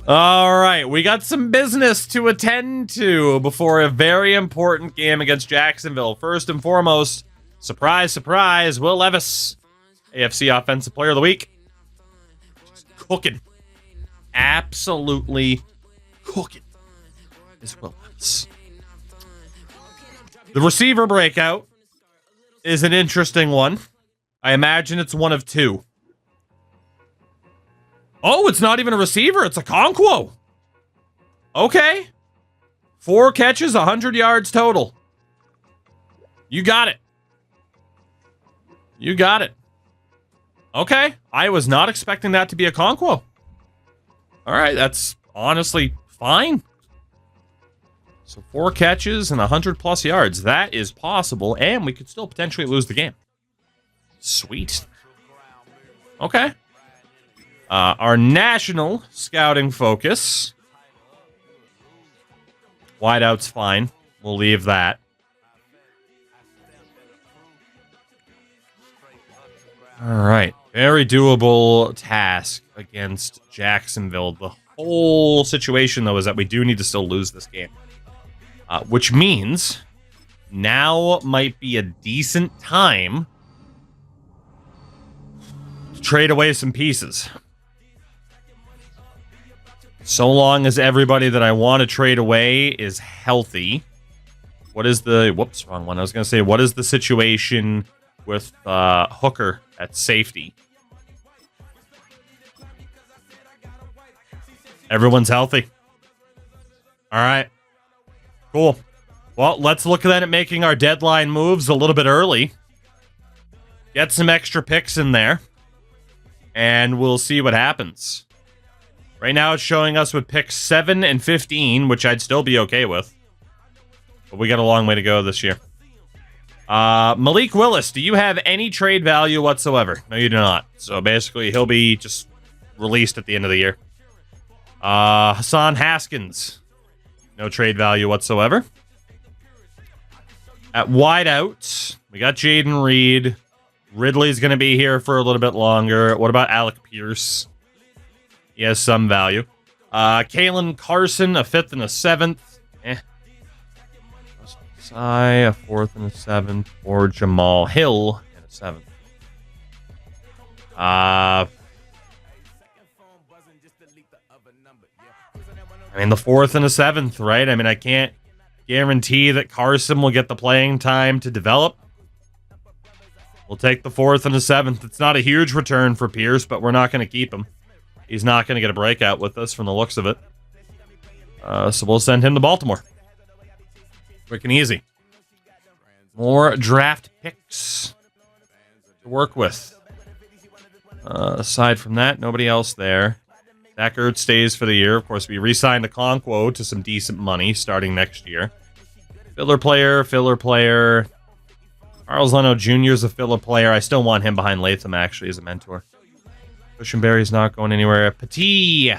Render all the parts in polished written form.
All right, we got some business to attend to before a very important game against Jacksonville. First and foremost, surprise, surprise, Will Levis, AFC Offensive Player of the Week. Just cooking. Absolutely cooking is Will Levis. The receiver breakout is an interesting one. I imagine it's one of two. Oh, it's not even a receiver. It's a Conquo. Okay. 4 catches, 100 yards total. You got it. You got it. Okay. I was not expecting that to be a Conquo. All right. That's honestly fine. So 4 catches and 100 plus yards. That is possible. And we could still potentially lose the game. Sweet. Okay. Our national scouting focus. Wideout's fine. We'll leave that. All right. Very doable task against Jacksonville. The whole situation, though, is that we do need to still lose this game. Which means now might be a decent time to trade away some pieces. So long as everybody that I want to trade away is healthy. What is the... Whoops, wrong one. I was going to say, what is the situation with Hooker at safety? Everyone's healthy. All right. Cool. Well, let's look at making our deadline moves a little bit early. Get some extra picks in there. And we'll see what happens. Right now, it's showing us with picks 7 and 15, which I'd still be okay with. But we got a long way to go this year. Malik Willis, do you have any trade value whatsoever? No, you do not. So basically, he'll be just released at the end of the year. Hassan Haskins, no trade value whatsoever. At wideout, we got Jaden Reed. Ridley's going to be here for a little bit longer. What about Alec Pierce? He has some value. Kalen Carson, a 5th and a 7th. Sai, a 4th and a 7th. Or Jamal Hill, and a 7th. I mean, the 4th and a 7th, right? I mean, I can't guarantee that Carson will get the playing time to develop. We'll take the 4th and the 7th. It's not a huge return for Pierce, but we're not going to keep him. He's not going to get a breakout with us from the looks of it. So we'll send him to Baltimore. Quick and easy. More draft picks to work with. Aside from that, nobody else there. Zach Ertz stays for the year. Of course, we re-signed Okonkwo to some decent money starting next year. Filler player. Charles Leno Jr. is a filler player. I still want him behind Latham, actually, as a mentor. Cushenberry's not going anywhere. Petit.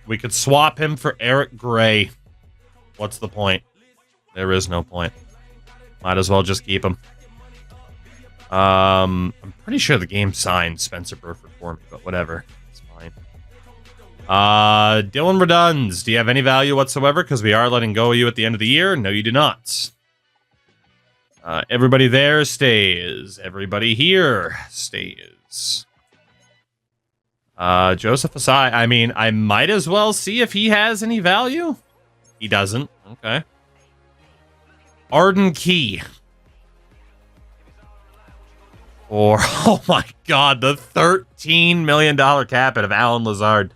We could swap him for Eric Gray. What's the point? There is no point. Might as well just keep him. I'm pretty sure the game signed Spencer Burford for me, but whatever. It's fine. Dylan Reduns. Do you have any value whatsoever? Because we are letting go of you at the end of the year. No, you do not. Everybody there stays. Everybody here stays. Joseph Asai. I mean, I might as well see if he has any value. He doesn't. Okay. Arden Key. Or, oh my God, the $13 million cap hit of Alan Lazard.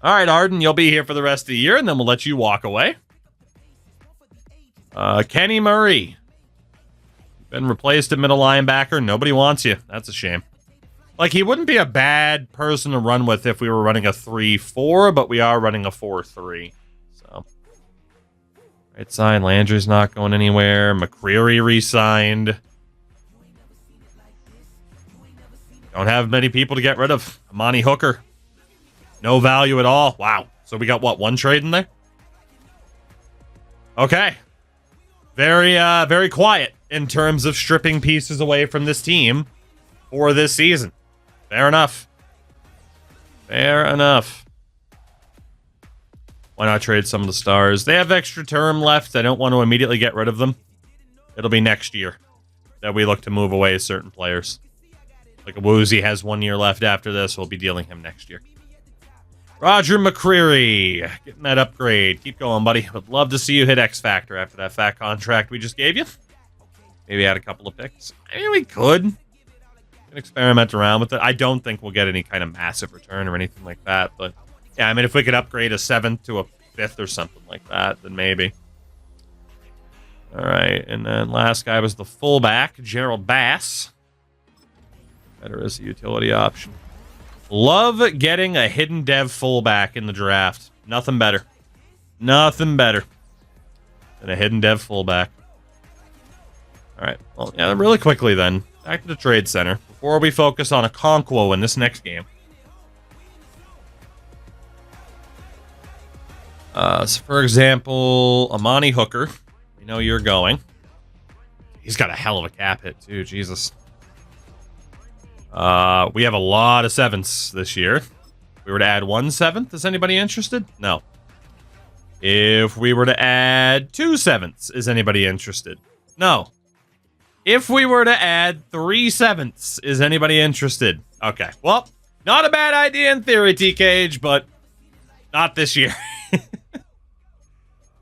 All right, Arden, you'll be here for the rest of the year, and then we'll let you walk away. Kenny Murray. Been replaced at middle linebacker. Nobody wants you. That's a shame. Like, he wouldn't be a bad person to run with if we were running a 3-4, but we are running a 4-3. So, right side, Landry's not going anywhere. McCreary re-signed. Don't have many people to get rid of. Amani Hooker. No value at all. Wow. So we got, what, 1 trade in there? Okay. Very quiet in terms of stripping pieces away from this team for this season. Fair enough. Fair enough. Why not trade some of the stars? They have extra term left. I don't want to immediately get rid of them. It'll be next year that we look to move away certain players. Like a Woozy has 1 year left after this. We'll be dealing him next year. Roger McCreary. Getting that upgrade. Keep going, buddy. Would love to see you hit X Factor after that fat contract we just gave you. Maybe add a couple of picks. I mean, we could. We can experiment around with it. I don't think we'll get any kind of massive return or anything like that. But, yeah, I mean, if we could upgrade a 7th to a 5th or something like that, then maybe. All right, and then last guy was the fullback, Gerald Bass. Better as a utility option. Love getting a hidden dev fullback in the draft. Nothing better. Nothing better than a hidden dev fullback. All right, well, yeah, really quickly then. Back to the trade center. Before we focus on a Okonkwo in this next game. So for example, Amani Hooker. We know you're going. He's got a hell of a cap hit, too. Jesus. We have a lot of 7ths this year. If we were to add 1 7th, is anybody interested? No. If we were to add 2 7ths, is anybody interested? No. If we were to add 3 7ths, is anybody interested? Okay. Well, not a bad idea in theory, TKH, but not this year.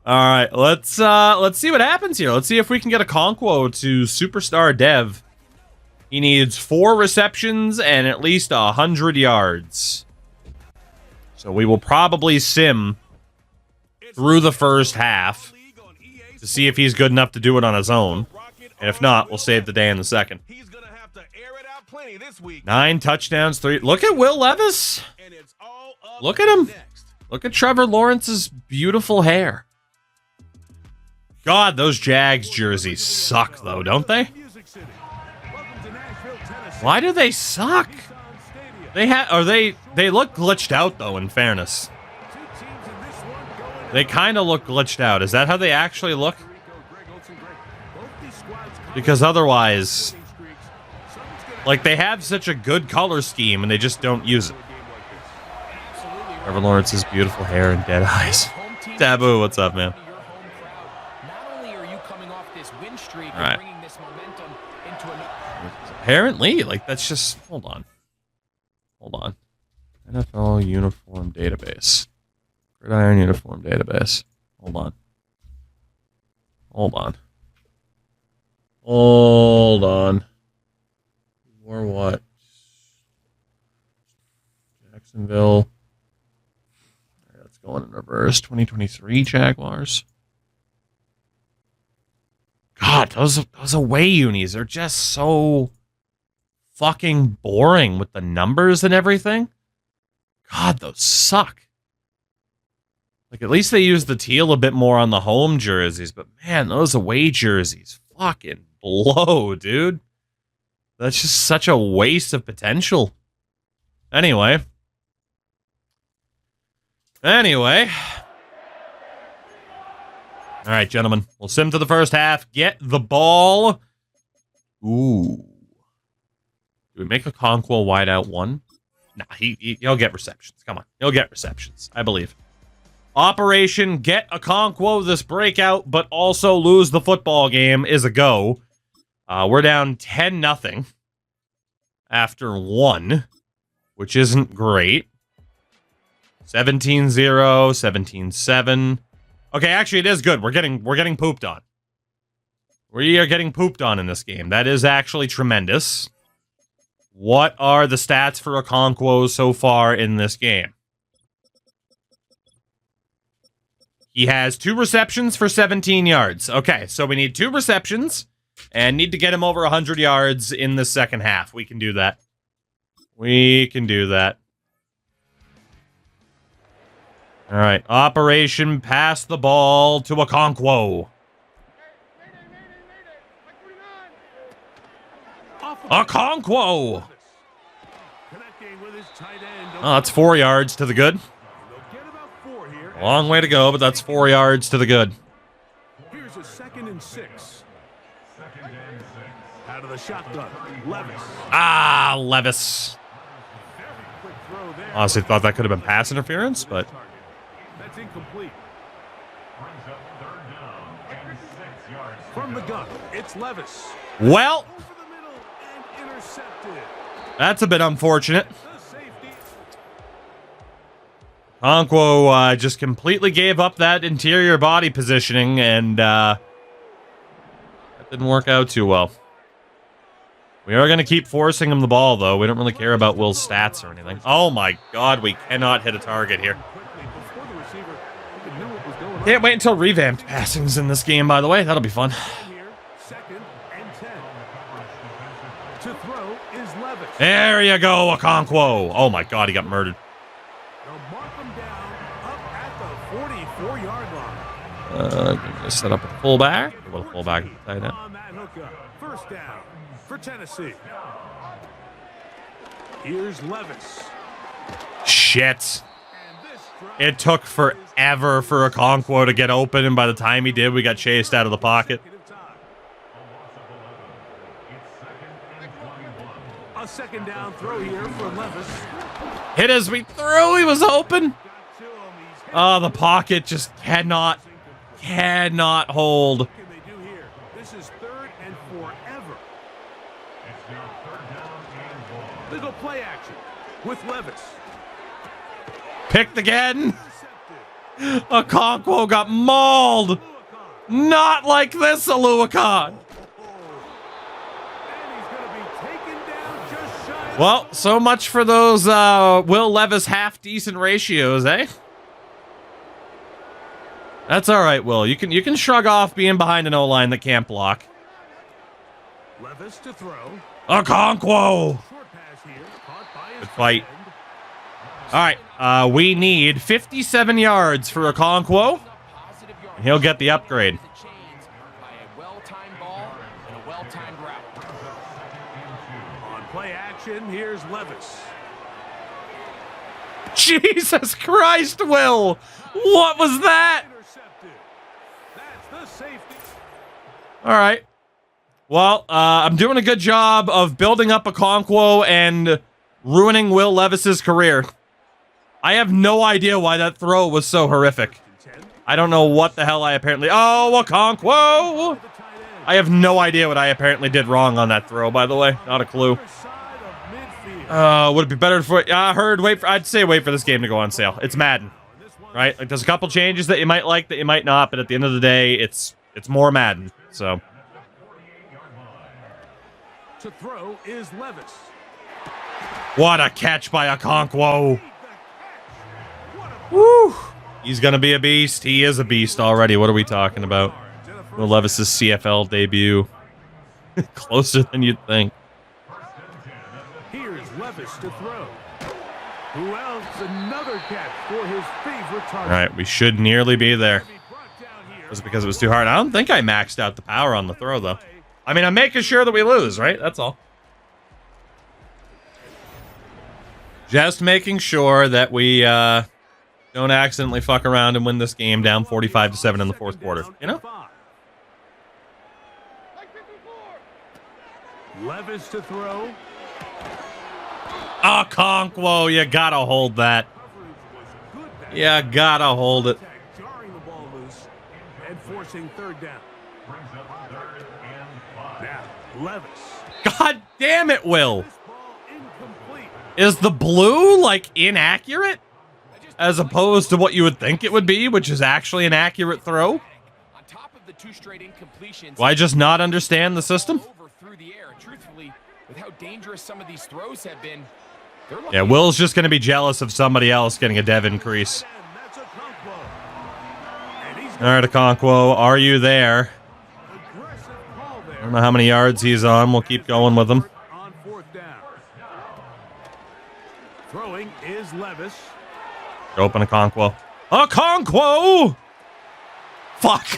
All right, let's see what happens here. Let's see if we can get a Okonkwo to superstar dev. He needs 4 receptions and at least 100 yards. So we will probably sim through the first half to see if he's good enough to do it on his own. And if not, we'll save the day in the second. 9 touchdowns, 3. Look at Will Levis. Look at him. Look at Trevor Lawrence's beautiful hair. God, those Jags jerseys suck, though, don't they? Why do they suck? They look glitched out, though, in fairness. They kind of look glitched out. Is that how they actually look? Because otherwise, like, they have such a good color scheme, and they just don't use it. Trevor Lawrence's beautiful hair and dead eyes. Taboo, what's up, man? All right. Apparently, like, that's just... Hold on. NFL uniform database. Gridiron uniform database. Hold on. Or what? Jacksonville. All right, let's go in reverse. 2023 Jaguars. God, those away unis are just so fucking boring with the numbers and everything. God, those suck. Like, at least they use the teal a bit more on the home jerseys, but man, those away jerseys fucking blow, dude. That's just such a waste of potential. Anyway. All right, gentlemen. We'll sim to the first half. Get the ball. Ooh. Do we make a Okonkwo wide out 1? Nah, he'll get receptions. Come on. He'll get receptions. I believe. Operation get a Okonkwo this breakout, but also lose the football game is a go. We're down 10-0 after 1, which isn't great. 17-0, 17-7. Okay, actually, it is good. We're getting pooped on. We are getting pooped on in this game. That is actually tremendous. What are the stats for Okonkwo so far in this game? He has 2 receptions for 17 yards. Okay, so we need 2 receptions and need to get him over 100 yards in the second half. We can do that. All right, Operation pass the ball to Okonkwo. Okonkwo! Oh, that's 4 yards to the good. A long way to go, but that's 4 yards to the good. Here's a 2nd and 6. Out of the shotgun, Levis. Ah, Levis. throw there. Honestly thought that could have been pass interference, but That's incomplete. From the gun, it's Levis. well, Over the middle and intercepted. that's a bit unfortunate. The safety. Okonkwo just completely gave up that interior body positioning, and that didn't work out too well. We are going to keep forcing him the ball, though. We don't really care about Will's stats or anything. Oh my god, we cannot hit a target here. Before the receiver even knew what was going on. Can't wait until revamped passing's in this game, by the way. That'll be fun. Here, 2nd and 10. To throw is Levis. There you go, Okonkwo. Oh my god, he got murdered. They'll mark him down up at the 44-yard line. Gonna set up a fullback. Well, a fullback tight end. On that hookup. First down for Tennessee. Here's Levis. Shit. And this drive It took forever for Okonkwo to get open, and by the time he did, we got chased out of the pocket. A 2nd down throw here for Levis. Hit as we threw, he was open. Got to him. He's hit. Oh, the pocket just cannot hold. What can they do here? This is 3rd and forever. They go play action with Levis. Picked again. Intercepted. Okonkwo got mauled. Not like this, Aluakon. And he's going to be taken down just shy of Well, so much for those Will Levis half-decent ratios, eh? That's all right, Will. You can shrug off being behind an O-line that can't block. Levis to throw. Okonkwo. Short pass here. Caught by his Good fight. tight end. All right, we need 57 yards for Okonkwo, and he'll get the upgrade. On play action, here's Levis. Jesus Christ, Will! What was that? Intercepted. That's the safety. All right. Well, I'm doing a good job of building up Okonkwo and ruining Will Levis's career. I have no idea why that throw was so horrific. I don't know what the hell I apparently... Oh, Okonkwo! The tight end. I have no idea what I apparently did wrong on that throw, by the way. Not a clue. Other side of midfield. Would it be better for... I'd say wait for this game to go on sale. It's Madden, right? Like, there's a couple changes that you might like, that you might not, but at the end of the day, it's more Madden, so... To throw is Levis. What a catch by Okonkwo! Woo! He's gonna be a beast. He is a beast already. What are we talking about? Will Levis's CFL debut. Closer than you'd think. Here's Levis to throw. Who else? Another catch for his favorite target. All right, we should nearly be there. Be brought down here. Was it because it was too hard? I don't think I maxed out the power on the throw, though. I mean, I'm making sure that we lose, right? That's all. Just making sure that we don't accidentally fuck around and win this game down 45-7 in the fourth quarter. You know? Levis to throw. Okonkwo, you gotta hold that. Coverage was good back You gotta hold it. jarring the ball loose and forcing 3rd down. Now, Levis. God damn it, Will. This ball incomplete. Is the blue, like, inaccurate? As opposed to what you would think it would be, which is actually an accurate throw? On top of the 2 straight incompletions, Do I just not understand the system? over through the air. Truthfully, with how dangerous some of these throws have been, they're Yeah, Will's just gonna be jealous of somebody else getting a dev increase. And that's Okonkwo. And he's All right, Okonkwo, are you there? aggressive call there. I don't know how many yards he's on. We'll keep going with him. On 4th down. Throwing is Levis. Open Okonkwo. Okonkwo! Fuck. Today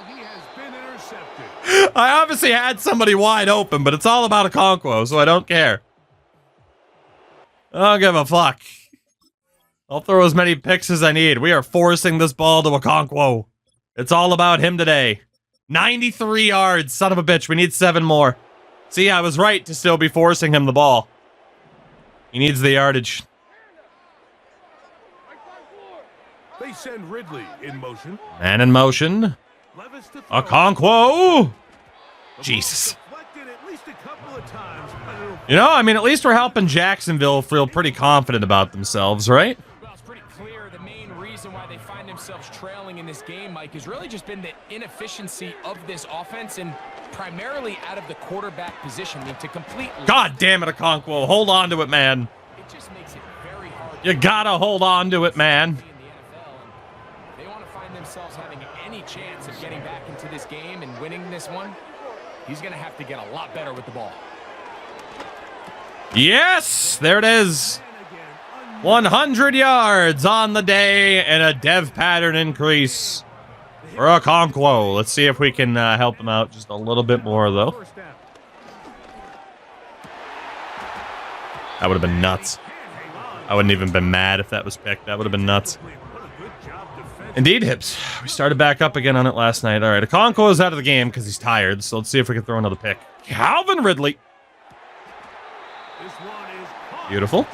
he has been intercepted. I obviously had somebody wide open, but it's all about Okonkwo, so I don't care. I don't give a fuck. I'll throw as many picks as I need. We are forcing this ball to Okonkwo. It's all about him today. 93 yards, son of a bitch. We need 7 more. See, I was right to still be forcing him the ball. He needs the yardage. They send Ridley in motion. Man in motion. Levis to throw. Okonkwo. The Jesus. ball deflected at least a couple of times, but it'll You know, I mean, at least we're helping Jacksonville feel pretty confident about themselves, right? Well, it's pretty clear the main reason why they find themselves trailing in this game, Mike, has really just been the inefficiency of this offense and primarily out of the quarterback position. I mean, to complete... God damn it, Okonkwo. Hold on to it, man. It just makes it very hard. You gotta hold on to it, man. In the NFL, and they want to find themselves having any chance of getting back into this game and winning this one. He's going to have to get a lot better with the ball. Yes! There it is. 100 yards on the day and a dev pattern increase for Okonkwo. Let's see if we can help him out just a little bit more, though. That would have been nuts. I wouldn't even been mad if that was picked. That would have been nuts. Indeed, Hips. We started back up again on it last night. All right, Okonkwo is out of the game because he's tired, so let's see if we can throw another pick. Calvin Ridley. Beautiful.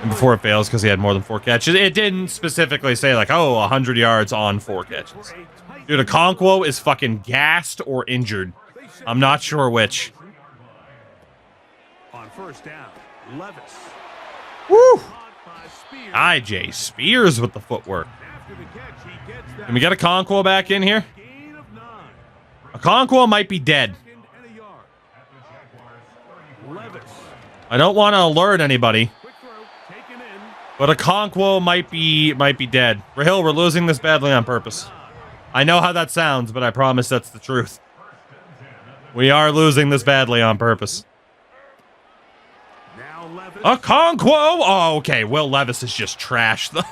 And before it fails because he had more than 4 catches, it didn't specifically say like, oh, 100 yards on 4 catches. Dude, Okonkwo is fucking gassed or injured. I'm not sure which. On first down, Levis. Woo! IJ Spears with the footwork. Can we get Okonkwo back in here? Okonkwo might be dead. I don't want to alert anybody, but Okonkwo might be dead. Rahil, we're losing this badly on purpose. I know how that sounds, but I promise that's the truth. We are losing this badly on purpose. Okonkwo! Oh, okay. Will Levis is just trash, though.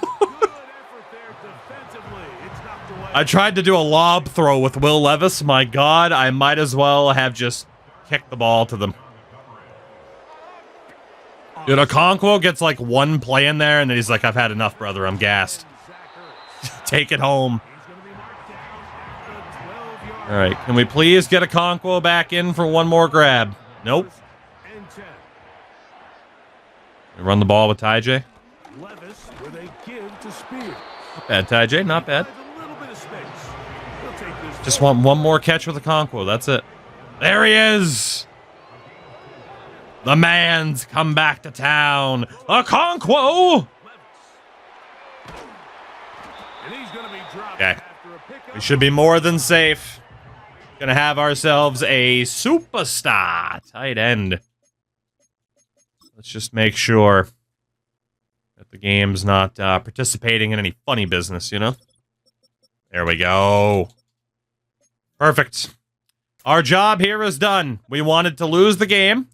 I tried to do a lob throw with Will Levis. My God, I might as well have just kicked the ball to them. Dude, Okonkwo gets like 1 play in there, and then he's like, I've had enough, brother. I'm gassed. Take it home. All right, can we please get Okonkwo back in for 1 more grab? Nope. We run the ball with Ty J. Not bad, Ty J. Not bad. Just want 1 more catch with Okonkwo. That's it. There he is. The man's come back to town. Okonkwo. Okay. We should be more than safe. Gonna have ourselves a superstar tight end. Let's just make sure that the game's not participating in any funny business, you know? There we go. Perfect. Our job here is done. We wanted to lose the game,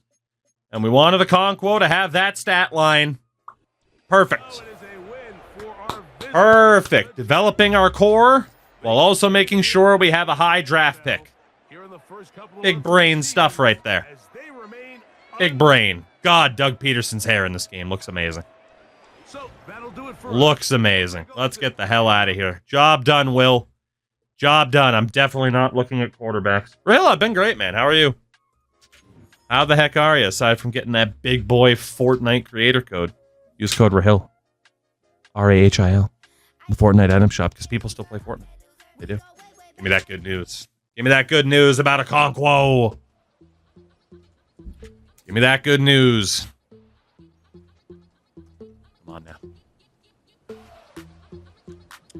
and we wanted Okonkwo to have that stat line. Perfect. Perfect. Developing our core while also making sure we have a high draft pick. Big brain stuff right there. Big brain. God, Doug Peterson's hair in this game looks amazing. Looks amazing. Let's get the hell out of here. Job done, Will. Job done. I'm definitely not looking at quarterbacks. Rahil, I've been great, man. How are you? How the heck are you, aside from getting that big boy Fortnite creator code? Use code Rahil. R-A-H-I-L. The Fortnite item shop, because people still play Fortnite. They do. Give me that good news. Give me that good news about Okonkwo. Give me that good news. Come on now.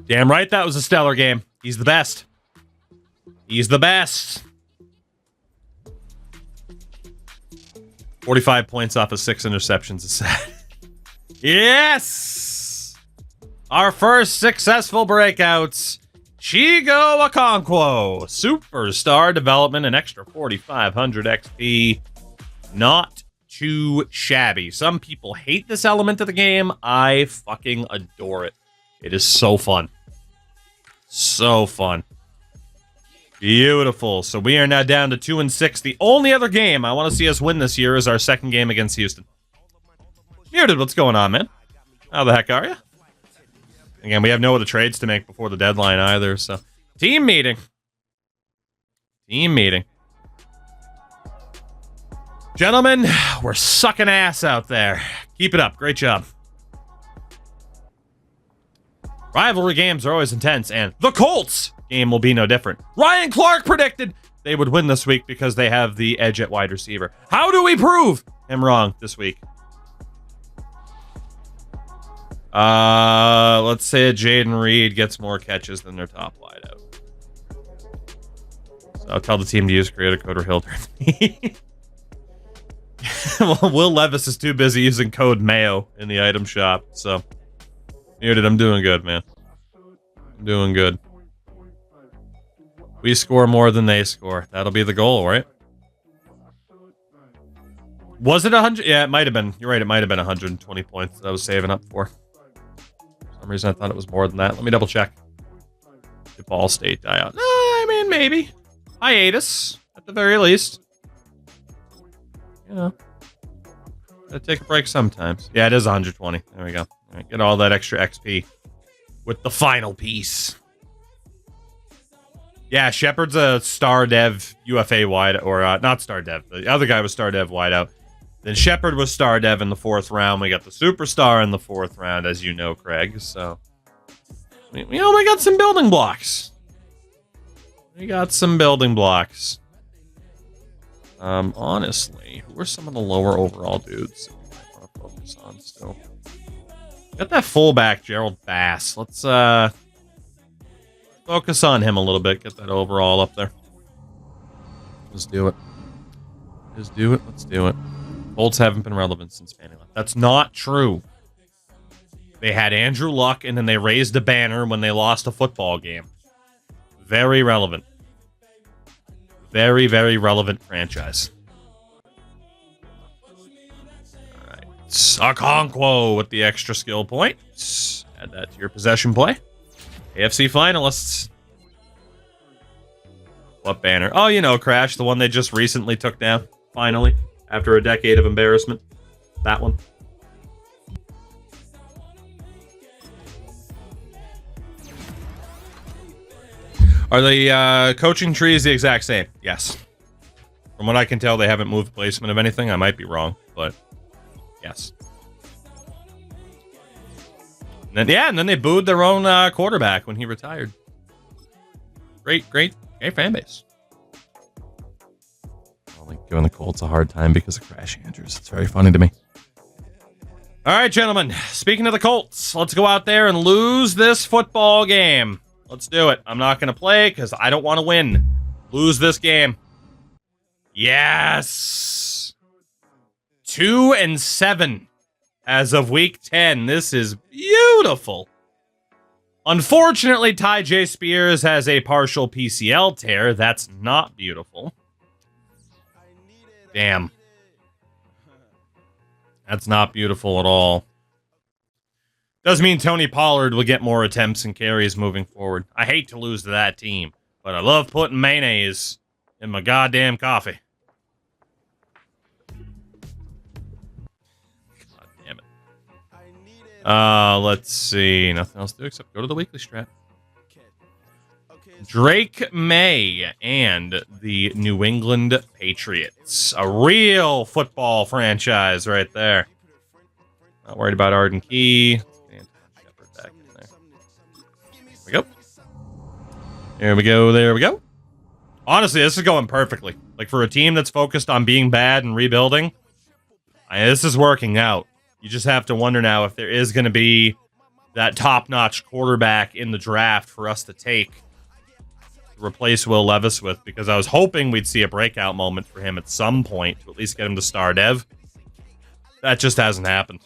Damn right that was a stellar game. He's the best. He's the best. 45 points off of 6 interceptions is sad. Yes! Our first successful breakouts. Chigo Okonkwo. Superstar development, an extra 4,500 XP. Not too shabby. Some people hate this element of the game. I fucking adore it. It is so fun. So fun. Beautiful. So we are now down to 2-6. The only other game I want to see us win this year is our second game against Houston. Muted, what's going on, man? How the heck are you? Again, we have no other trades to make before the deadline either, so... Team meeting. Team meeting. Gentlemen, we're sucking ass out there. Keep it up. Great job. Rivalry games are always intense, and the Colts game will be no different. Ryan Clark predicted they would win this week because they have the edge at wide receiver. How do we prove him wrong this week? Let's say Jaden Reed gets more catches than their top wideout. So I'll tell the team to use creator code or Hilder. Well, Will Levis is too busy using code Mayo in the item shop, so muted. I'm doing good, man. I'm doing good. We score more than they score. That'll be the goal, right? Was it 100? Yeah, it might have been. You're right. It might have been 120 points that I was saving up for. For some reason, I thought it was more than that. Let me double check. Did Ball State die out? I mean, maybe. Hiatus, at the very least. You know. Gotta take a break sometimes. Yeah, it is 120. There we go. All right, get all that extra XP with the final piece. Yeah, Shepard's a star dev UFA wide, or not star dev. The other guy was star dev wideout. Then Shepard was star dev in the 4th round. We got the superstar in the 4th round, as you know, Craig. So we only got some building blocks. We got some building blocks. Honestly, who are some of the lower overall dudes that we might want to focus on still? Got that fullback, Gerald Bass. Let's focus on him a little bit. Get that overall up there. Let's do it. Just do it. Let's do it. Colts haven't been relevant since Manning left. That's not true. They had Andrew Luck, and then they raised a banner when they lost a football game. Very relevant. Very, very relevant franchise. All right. Okonkwo with the extra skill point. Add that to your possession play. AFC finalists. What banner? Oh, you know, Crash, the one they just recently took down. Finally, after a decade of embarrassment. That one. Are the coaching trees the exact same? Yes. From what I can tell, they haven't moved placement of anything. I might be wrong, but yes. And then they booed their own quarterback when he retired. Great fan base. Only giving the Colts a hard time because of Crash Andrews. It's very funny to me. All right, gentlemen. Speaking of the Colts, let's go out there and lose this football game. Let's do it. I'm not going to play because I don't want to win. Lose this game. Yes. 2-7 as of week 10. This is beautiful. Unfortunately, Ty J. Spears has a partial PCL tear. That's not beautiful. Damn. That's not beautiful at all. Does mean Tony Pollard will get more attempts and carries moving forward. I hate to lose to that team, but I love putting mayonnaise in my goddamn coffee. God damn it. Let's see. Nothing else to do except go to the weekly strat. Drake May and the New England Patriots. A real football franchise right there. Not worried about Arden Key. There we go. There we go. Honestly, this is going perfectly. Like, for a team that's focused on being bad and rebuilding, this is working out. You just have to wonder now if there is going to be that top-notch quarterback in the draft for us to take to replace Will Levis with, because I was hoping we'd see a breakout moment for him at some point to at least get him to star dev. That just hasn't happened.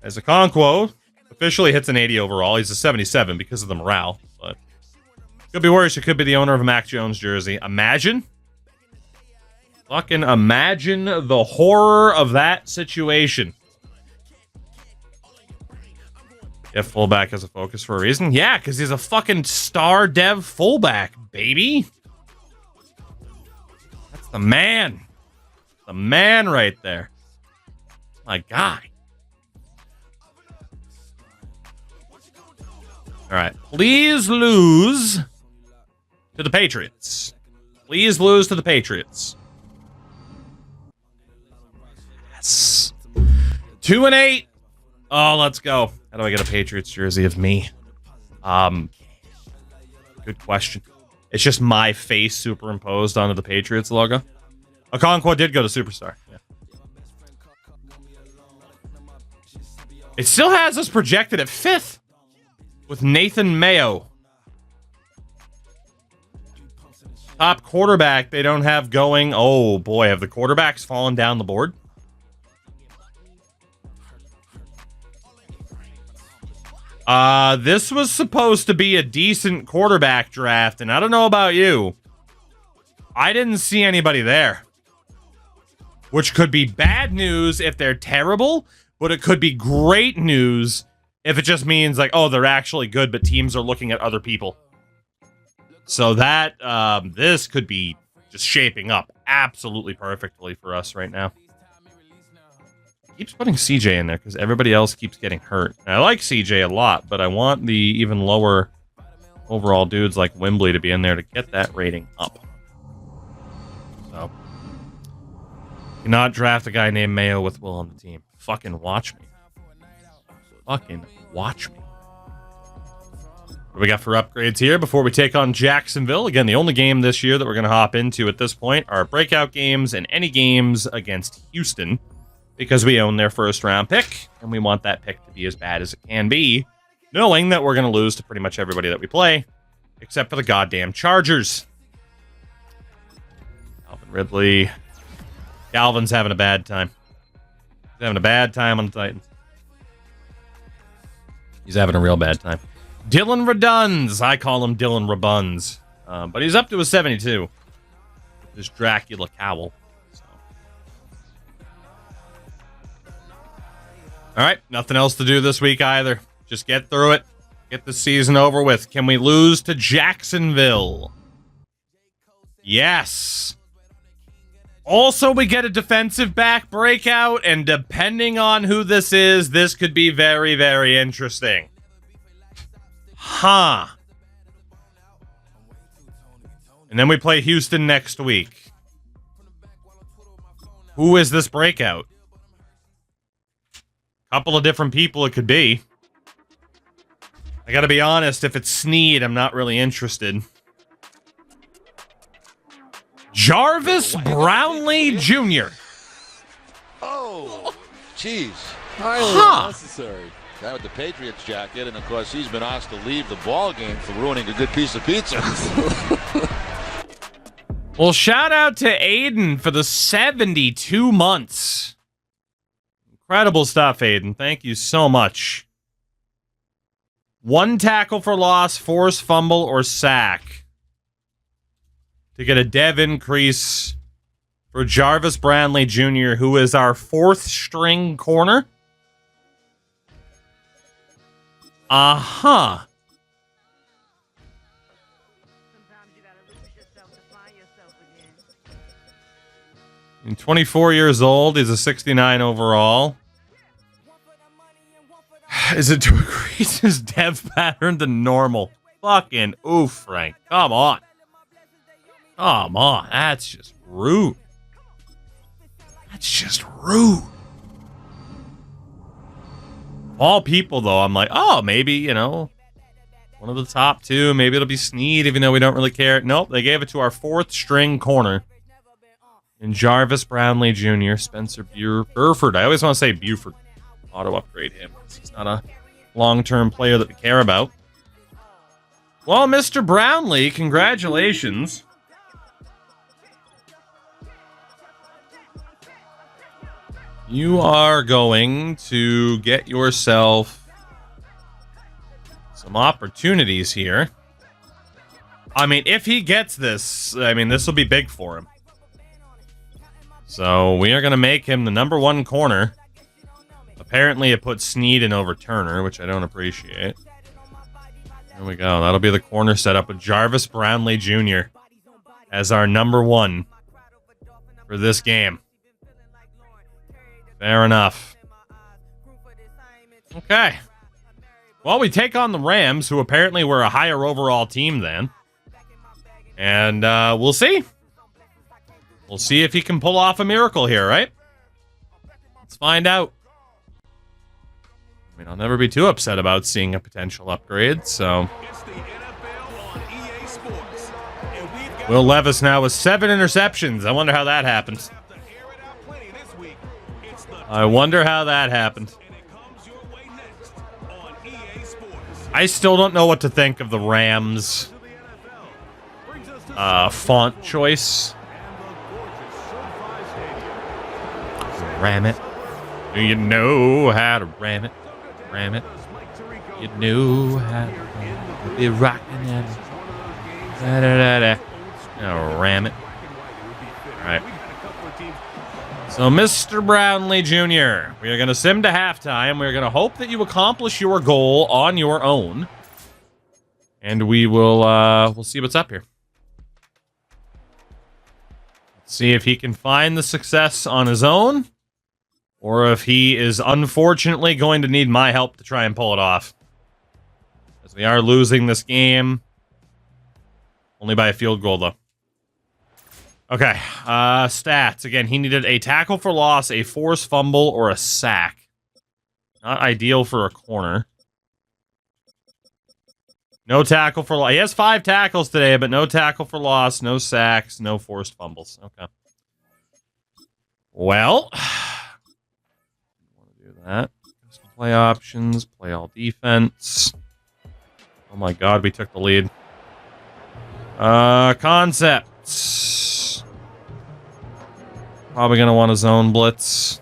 As Okonkwo officially hits an 80 overall, he's a 77 because of the morale, but could be worse. It could be the owner of a Mac Jones jersey. Imagine. Fucking imagine the horror of that situation. If fullback has a focus for a reason? Yeah, because he's a fucking star dev fullback, baby. That's the man. The man right there. My guy. All right. Please lose to the Patriots. Please lose to the Patriots. 2-8. Oh, let's go. How do I get a Patriots jersey of me? Good question. It's just my face superimposed onto the Patriots logo. Okonkwo did go to Superstar. Yeah. It still has us projected at 5th with Nathan Mayo. Top quarterback they don't have going. Oh, boy. Have the quarterbacks fallen down the board? This was supposed to be a decent quarterback draft, and I don't know about you. I didn't see anybody there. Which could be bad news if they're terrible, but it could be great news if it just means like, oh, they're actually good, but teams are looking at other people. So that, this could be just shaping up absolutely perfectly for us right now. Keeps putting CJ in there because everybody else keeps getting hurt. And I like CJ a lot, but I want the even lower overall dudes like Wembley to be in there to get that rating up. So, cannot draft a guy named Mayo with Will on the team. Fucking watch me. Fucking watch me. What do we got for upgrades here before we take on Jacksonville? Again, the only game this year that we're going to hop into at this point are breakout games and any games against Houston, because we own their first round pick, and we want that pick to be as bad as it can be, knowing that we're going to lose to pretty much everybody that we play, except for the goddamn Chargers. Calvin Ridley. Calvin's having a bad time. He's having a bad time on the Titans. He's having a real bad time. Dylan Reduns. I call him Dylan Rebuns. But he's up to a 72. With this Dracula cowl. All right, nothing else to do this week either. Just get through it. Get the season over with. Can we lose to Jacksonville? Yes. Also, we get a defensive back breakout, and depending on who this is, this could be very, very interesting. Huh. And then we play Houston next week. Who is this breakout? Couple of different people it could be. I gotta be honest, if it's Snead, I'm not really interested. Jarvis Brownlee Jr. Oh, jeez. Huh. Necessary. That with the Patriots jacket, and of course he's been asked to leave the ball game for ruining a good piece of pizza. Well, shout out to Aiden for the 72 months. Incredible stuff, Aiden. Thank you so much. 1 tackle for loss, forced fumble, or sack to get a dev increase for Jarvis Brownlee Jr., who is our 4th string corner. Uh-huh. And 24 years old. He's a 69 overall. Is it to increase his dev pattern to normal? Fucking oof, Frank. Come on. Come on. That's just rude. That's just rude. All people, though, I'm like, oh, maybe, you know, one of the top 2. Maybe it'll be Snead, even though we don't really care. Nope, they gave it to our 4th string corner. And Jarvis Brownlee Jr., Spencer Burford. I always want to say Buford. Auto-upgrade him. He's not a long-term player that we care about. Well, Mr. Brownlee, congratulations. You are going to get yourself some opportunities here. I mean, if he gets this, I mean, this will be big for him. So we are going to make him the number 1 corner. Apparently it puts Snead in over Turner, which I don't appreciate. There we go. That'll be the corner setup with Jarvis Brownlee Jr. as our number 1 for this game. Fair enough. Okay. Well, we take on the Rams, who apparently were a higher overall team than. And we'll see. We'll see if he can pull off a miracle here, right? Let's find out. I mean, I'll never be too upset about seeing a potential upgrade, so. It's the NFL on EA Sports. And we've got Will Levis now with 7 interceptions. I wonder how that happened. to air it out plenty this week. It's the I wonder how that happened. and it comes your way next on EA Sports. I still don't know what to think of the Rams To the NFL brings us to font choice. and the gorgeous SoFi Stadium. Ram it. Do you know how to ram it? Ram it. You know how to be rocking and da-da-da-da. Oh, ram it. All right. So, Mr. Brownlee Jr., we are going to sim to halftime. We're going to hope that you accomplish your goal on your own. And we will, we'll see what's up here. Let's see if he can find the success on his own, or if he is unfortunately going to need my help to try and pull it off. As we are losing this game. Only by a field goal, though. Okay, stats. Again, he needed a tackle for loss, a forced fumble, or a sack. Not ideal for a corner. No tackle for loss. He has 5 tackles today, but no tackle for loss, no sacks, no forced fumbles. Okay. Well, want to do that. Custom play options, play all defense. Oh my god, we took the lead. Concepts. Probably going to want a zone blitz.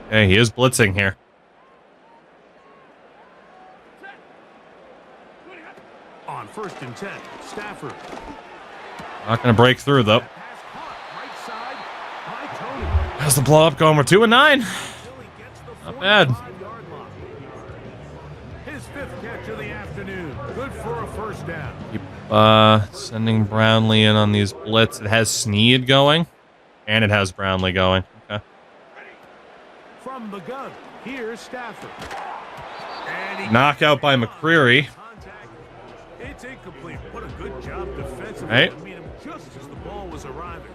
Okay, he is blitzing here. On 1st and 10, Stafford. Not going to break through, though. Pass caught right side by Tony. How's the blow up going? We're 2-9. Till he gets the Not bad. 45-yard line. His 5th catch of the afternoon. Good for a first down. Keep sending Brownlee in on these blitz. It has Snead going, and it has Brownlee going. Okay. From the gun, here's Stafford. And he Knockout by McCreary. contact. It's incomplete. What a good job defensively Right. to meet him just as the ball was arriving.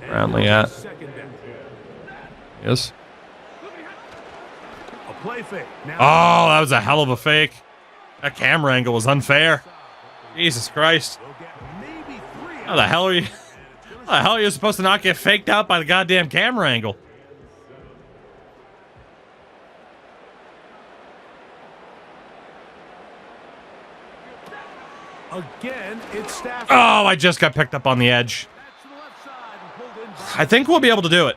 And Brownlee now at? second down. Yes. A play fake. Now Oh, that was a hell of a fake. That camera angle was unfair. Jesus Christ. we'll get maybe 3 How the hell are you? How the hell are you supposed to not get faked out by the goddamn camera angle? Again, it's Stafford. Oh, I just got picked up on the edge. Back to the left side and pulled in by I think we'll be able to do it.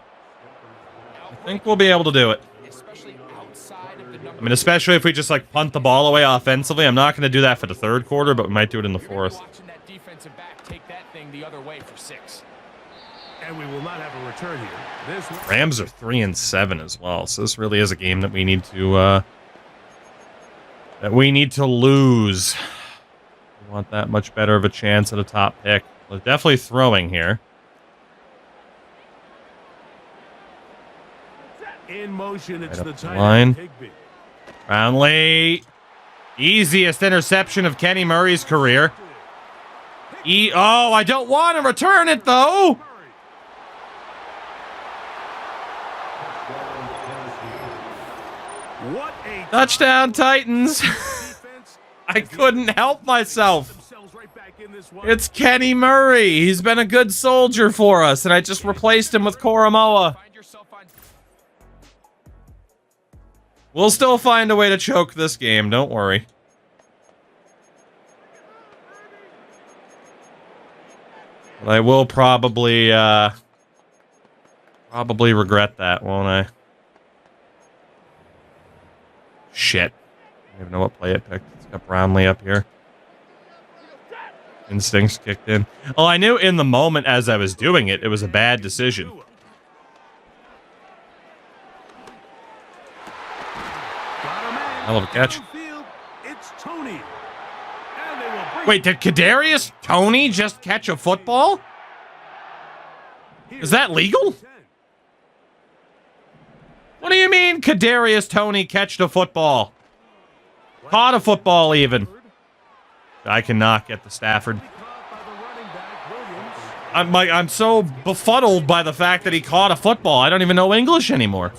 I think we'll be able to do it. Especially outside of the number. I mean, especially if we just, like, punt the ball away offensively. I'm not going to do that for the 3rd quarter, but we might do it in the 4th. Watching that defensive back take that thing the other way for 6. And we will not have a return here. This one. Rams are 3-7 as well, so this really is a game that we need to lose. We want that much better of a chance at a top pick. We're definitely throwing here. In motion, it's Right the up the tight line. end, Higbee. Brownlee, easiest interception of Kenny Murray's career. Oh, I don't want to return it though. What a Touchdown, Titans. defense. I couldn't help myself. Themselves right back in this one. It's Kenny Murray. He's been a good soldier for us, and I just replaced him with Koromoa. Find yourself on. We'll still find a way to choke this game, don't worry. But I will probably regret that, won't I? Shit. I don't even know what play it picked. It's got Brownlee up here. Instincts kicked in. Oh, I knew in the moment as I was doing it, it was a bad decision. Hell of a catch. It's Tony. And they will bring Wait, did Kadarius Toney just catch a football? Is that legal? What do you mean Kadarius Toney catched a football? Caught a football even. I cannot get the Stafford. Caught by the running back I'm so befuddled by the fact that he caught a football. I don't even know English anymore.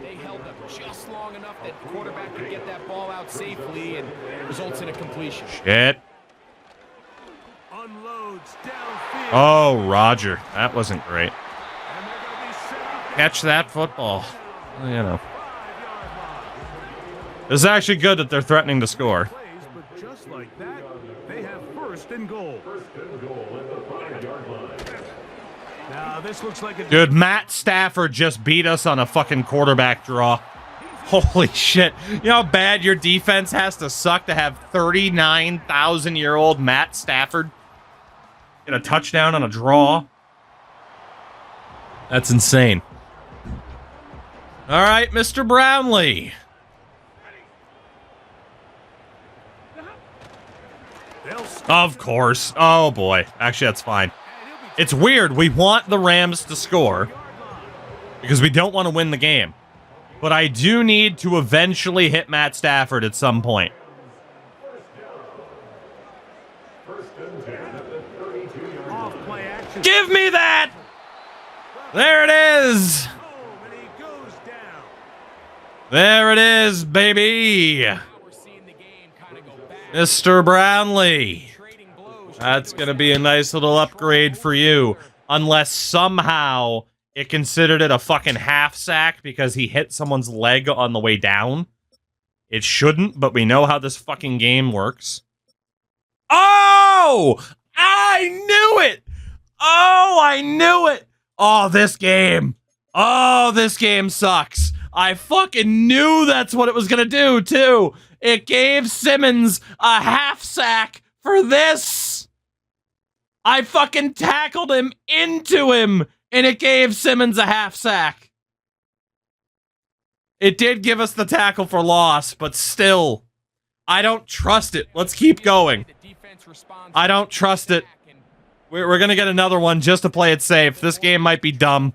They held up just long enough that the quarterback could get that ball out safely and results in a completion. Shit. Unloads downfield. Oh, Roger. That wasn't great. Catch that football. Well, you know. It's actually good that they're threatening to score. Plays, but just like that, they have first and goal. Now this looks like a Dude, Matt Stafford just beat us on a fucking quarterback draw. Holy shit. You know how bad your defense has to suck to have 39,000-year-old Matt Stafford get a touchdown on a draw? That's insane. All right, Mr. Brownlee. Of course. Oh, boy. Actually, that's fine. It's weird. We want the Rams to score because we don't want to win the game. But I do need to eventually hit Matt Stafford at some point. Give me that! There it is! There it is, baby! Mr. Brownlee. That's going to be a nice little upgrade for you. Unless somehow it considered it a fucking half sack because he hit someone's leg on the way down. It shouldn't, but we know how this fucking game works. Oh! I knew it! Oh, I knew it! Oh, this game. Oh, this game sucks. I fucking knew that's what it was going to do, too. It gave Simmons a half sack for this. I fucking tackled him into him, and it gave Simmons a half sack. It did give us the tackle for loss, but still, I don't trust it. Let's keep going. I don't trust it. We're going to get another one just to play it safe. This game might be dumb.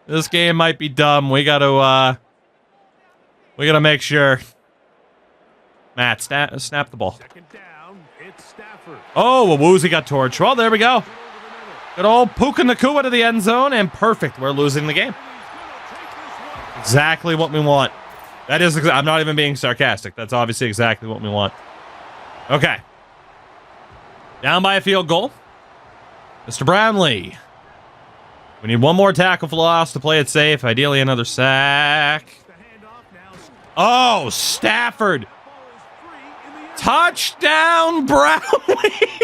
This game might be dumb. We got to make sure. Matt, snap the ball. Oh, Woozy got torched. Well, there we go. Good old Puka Nakua to the end zone, and perfect. We're losing the game. Exactly what we want. That is, I'm not even being sarcastic. That's obviously exactly what we want. Okay. Down by a field goal. Mr. Brownlee. We need one more tackle for loss to play it safe. Ideally, another sack. Oh, Stafford. Touchdown, Brownlee.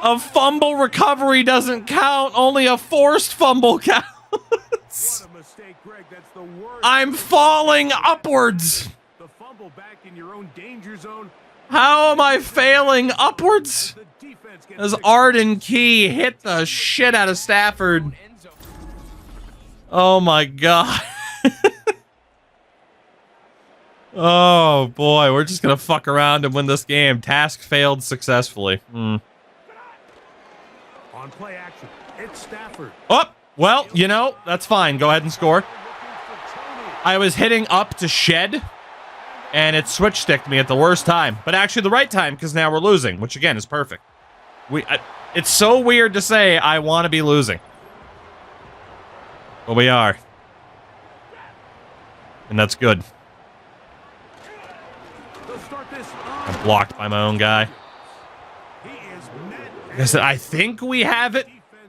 A fumble recovery doesn't count. Only a forced fumble counts. I'm falling upwards. How am I failing upwards? As Arden Key hit the shit out of Stafford. Oh my god. Oh boy, we're just gonna fuck around and win this game. Task failed successfully. On play action, it's Stafford. Oh, well, you know, that's fine. Go ahead and score. I was hitting up to shed, and it switch sticked me at the worst time. But actually the right time, because now we're losing, which again is perfect. It's so weird to say I want to be losing. But we are. And that's good. I'm blocked by my own guy. Like I said, I think we have it,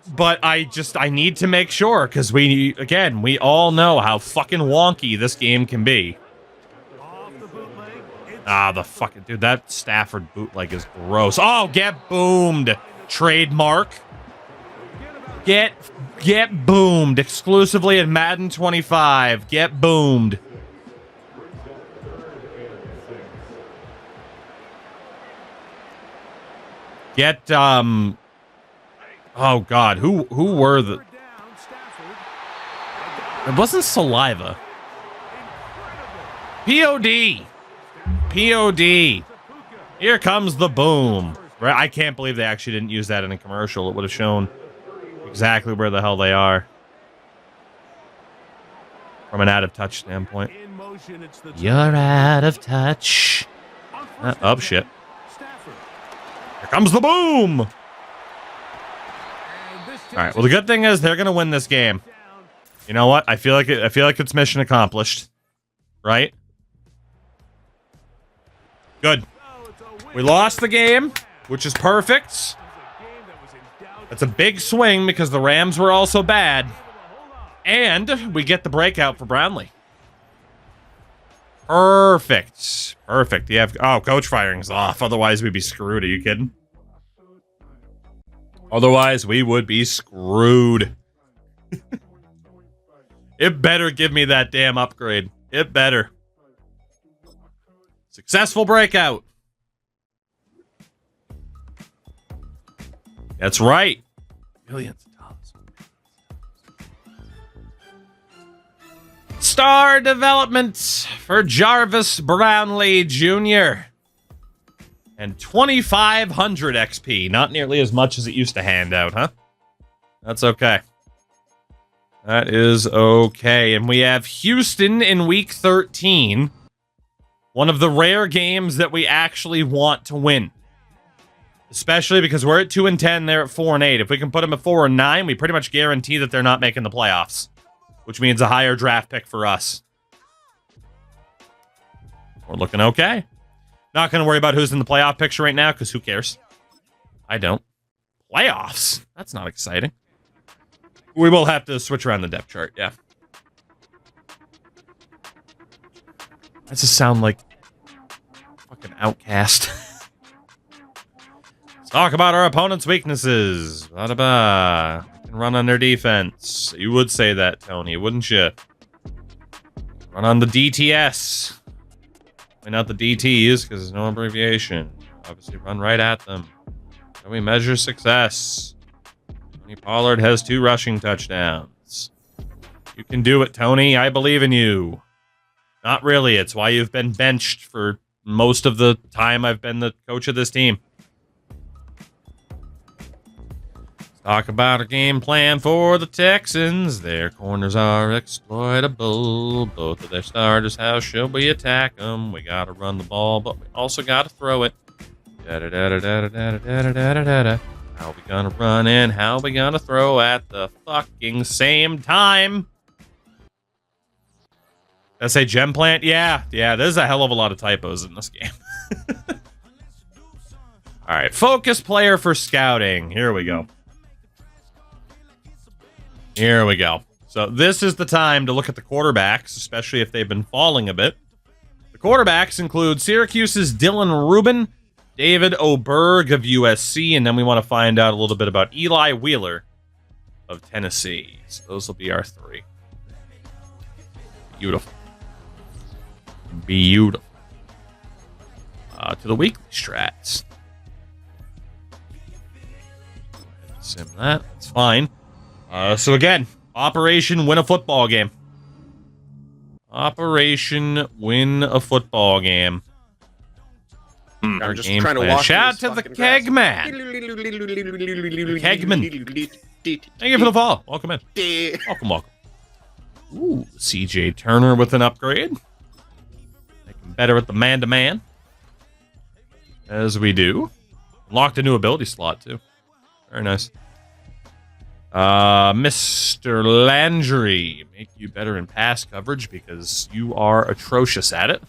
but I need to make sure, because we all know how fucking wonky this game can be. Ah, the fucking dude, that Stafford bootleg is gross. Oh, get boomed. Trademark. Get boomed exclusively in Madden 25. Get boomed. Get oh god, who were the? It wasn't Saliva. POD. Here comes the boom. Right, I can't believe they actually didn't use that in a commercial. It would have shown exactly where the hell they are from an out of touch standpoint. You're out of touch. Oh shit. Here comes the boom. All right. Well, the good thing is they're going to win this game. You know what? I feel like it's mission accomplished. Right? Good. We lost the game, which is perfect. That's a big swing because the Rams were also bad. And we get the breakout for Brownlee. Perfect. Perfect. You have coach firing's off. Otherwise, we'd be screwed. Are you kidding? Otherwise, we would be screwed. It better give me that damn upgrade. It better. Successful breakout. That's right. Millions of dollars. Star development for Jarvis Brownlee Jr. And 2,500 XP. Not nearly as much as it used to hand out, huh? That's okay. That is okay. And we have Houston in week 13. One of the rare games that we actually want to win. Especially because we're at 2-10, they're at 4-8. If we can put them at 4-9, we pretty much guarantee that they're not making the playoffs. Which means a higher draft pick for us. We're looking okay. Not going to worry about who's in the playoff picture right now, because who cares? I don't. Playoffs? That's not exciting. We will have to switch around the depth chart, yeah. That just sound like fucking outcast. Let's talk about our opponent's weaknesses. Ba-da-ba. We can run on their defense. You would say that, Tony, wouldn't you? Run on the DTS. Why not the DTs? Because there's no abbreviation. Obviously, run right at them. Can we measure success? Tony Pollard has 2 rushing touchdowns. You can do it, Tony. I believe in you. Not really. It's why you've been benched for most of the time I've been the coach of this team. Let's talk about a game plan for the Texans. Their corners are exploitable. Both of their starters, how should we attack them? We got to run the ball, but we also got to throw it. Da-da-da-da-da-da-da-da-da-da-da. How we gonna run and how we gonna throw at the fucking same time? Did I say gem plant? Yeah, there's a hell of a lot of typos in this game. All right, focus player for scouting. Here we go. Here we go. So this is the time to look at the quarterbacks, especially if they've been falling a bit. The quarterbacks include Syracuse's Dylan Rubin, David Oberg of USC, and then we want to find out a little bit about Eli Wheeler of Tennessee. So those will be our 3. Beautiful. Beautiful. To the weekly strats. Sim that. That's fine. So again, Operation Win a Football Game. Operation Win a Football Game. I'm just trying to walk. Shout out to the Kegman. Kegman. Thank you for the follow. Welcome in. Welcome. Ooh, CJ Turner with an upgrade. Making better at the man-to-man. As we do. Unlocked a new ability slot, too. Very nice. Mr. Landry. Make you better in pass coverage because you are atrocious at it.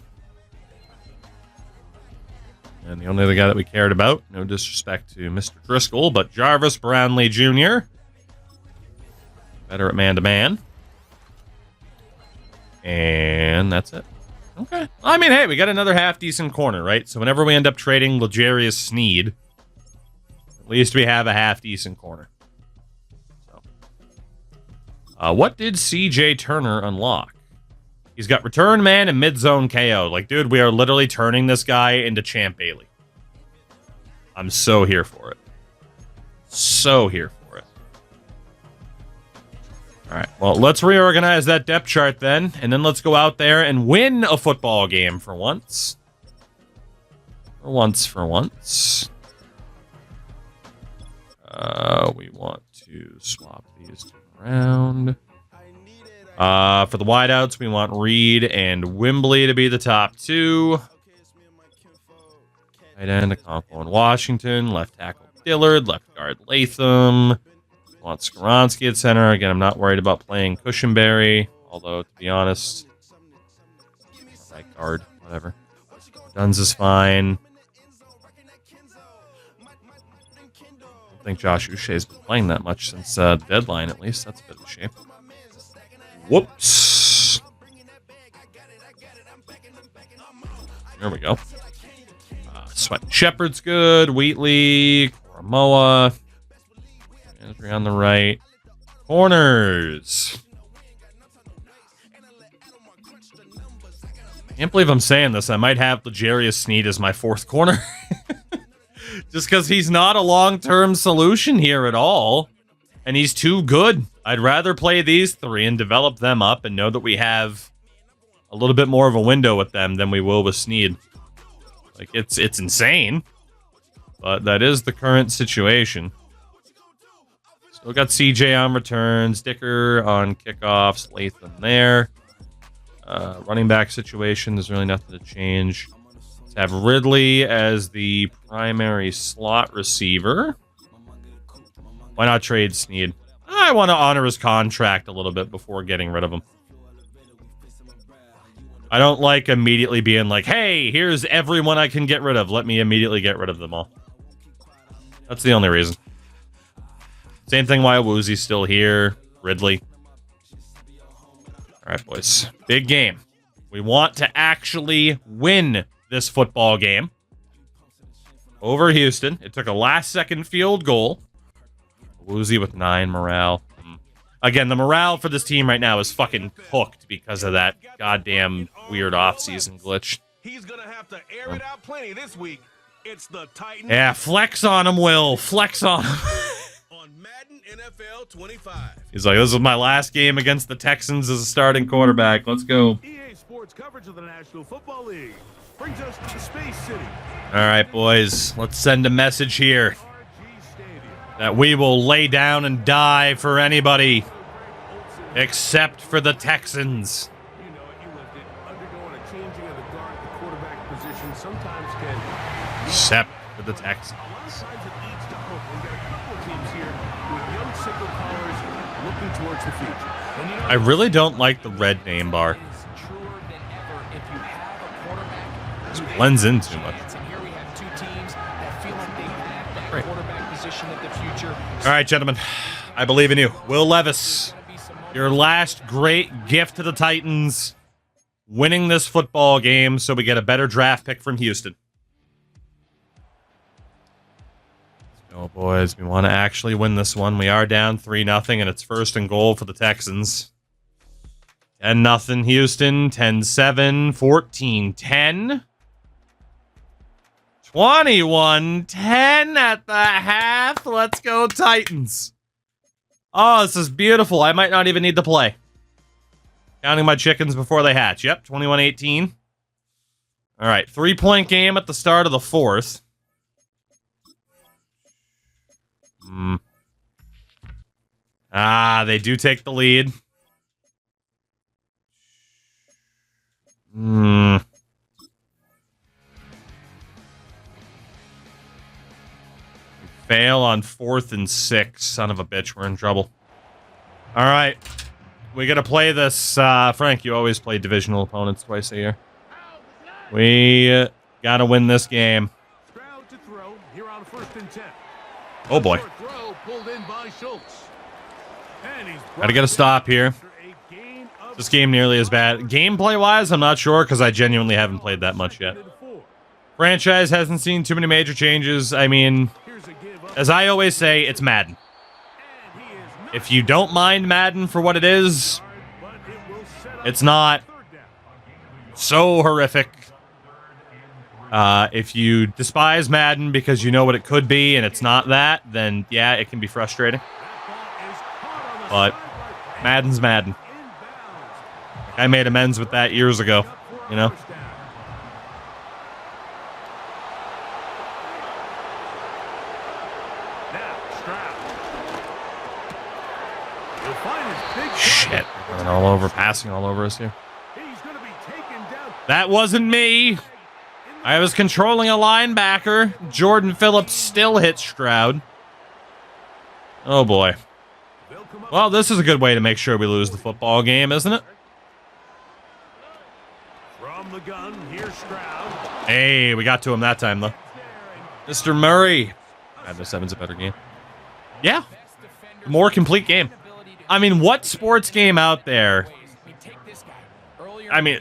And the only other guy that we cared about, no disrespect to Mr. Driscoll, but Jarvis Brownlee Jr. Better at man-to-man. And that's it. Okay. I mean, hey, we got another half-decent corner, right? So whenever we end up trading L'Jarius Sneed, at least we have a half-decent corner. So, what did CJ Turner unlock? He's got return man and mid-zone KO. Like, dude, we are literally turning this guy into Champ Bailey. I'm so here for it. So here for it. All right, well, let's reorganize that depth chart then, and then let's go out there and win a football game for once. For once. We want to swap these two around. For the wideouts, we want Reed and Wembley to be the top 2. Tight end, Okonkwo and Washington. Left tackle, Dillard. Left guard, Latham. Want Skoronski at center. Again, I'm not worried about playing Cushenberry. Although, to be honest, right guard, whatever. Duns is fine. I don't think Josh Uche's been playing that much since the deadline, at least. That's a bit of a shame. Whoops. There we go. Sweat Shepard's good. Wheatley. Koromoa. Andrew on the right. Corners. Can't believe I'm saying this. I might have L'Jarius Sneed as my fourth corner. Just because he's not a long-term solution here at all. And he's too good. I'd rather play these three and develop them up and know that we have a little bit more of a window with them than we will with Sneed. Like, it's insane. But that is the current situation. Still got CJ on returns. Dicker on kickoffs. Latham there. Running back situation, there's really nothing to change. Let's have Ridley as the primary slot receiver. Why not trade Sneed? I want to honor his contract a little bit before getting rid of him. I don't like immediately being like, hey, here's everyone I can get rid of. Let me immediately get rid of them all. That's the only reason. Same thing why Woozy's still here. Ridley. All right, boys. Big game. We want to actually win this football game over Houston. It took a last-second field goal. Woozy with 9 morale. Again, the morale for this team right now is fucking cooked because of that goddamn weird offseason glitch. He's going to have to air it out plenty this week. It's the Titans. Yeah, flex on him, Will. Flex on him. On Madden NFL 25. He's like, this is my last game against the Texans as a starting quarterback. Let's go. EA Sports coverage of the National Football League brings us to the Space City. All right, boys. Let's send a message here that we will lay down and die for anybody except for the Texans. You know it, you lived it. Undergoing a changing of the guard, the quarterback position sometimes can... Except for the Texans. A lot of times it leads to hope. We've got a couple of teams here with young single callers looking towards the future. And you know, I really don't like the red name bar. It blends in too much. All right, gentlemen. I believe in you. Will Levis, your last great gift to the Titans, winning this football game so we get a better draft pick from Houston. Let's go, boys. We want to actually win this one. We are down 3-0, and it's 1st and goal for the Texans. 10-0 Houston, 10-7, 14-10. 21-10 at the half. Let's go, Titans. Oh, this is beautiful. I might not even need to play. Counting my chickens before they hatch. Yep, 21-18. All right, 3-point game at the start of the 4th. They do take the lead. Fail on 4th and 6. Son of a bitch, we're in trouble. All right. We got to play this. Frank, you always play divisional opponents twice a year. We got to win this game. Stroud to throw here on 1st and 10. Oh, boy. Throw pulled in by Schultz. And he's Got to get a stop here. This game nearly as bad. Gameplay-wise, I'm not sure because I genuinely haven't played that much yet. Franchise hasn't seen too many major changes. I mean, as I always say, it's Madden. If you don't mind Madden for what it is, it's not so horrific. If you despise Madden because you know what it could be and it's not that, then yeah, it can be frustrating. But Madden's Madden. I made amends with that years ago, you know? Shit. Running all over, passing all over us here. That wasn't me. I was controlling a linebacker. Jordan Phillips still hits Stroud. Oh, boy. Well, this is a good way to make sure we lose the football game, isn't it? From the gun, here's Stroud. Hey, we got to him that time, though. Mr. Murray. Madden 7's a better game. Yeah. More complete game. I mean, what sports game out there? I mean,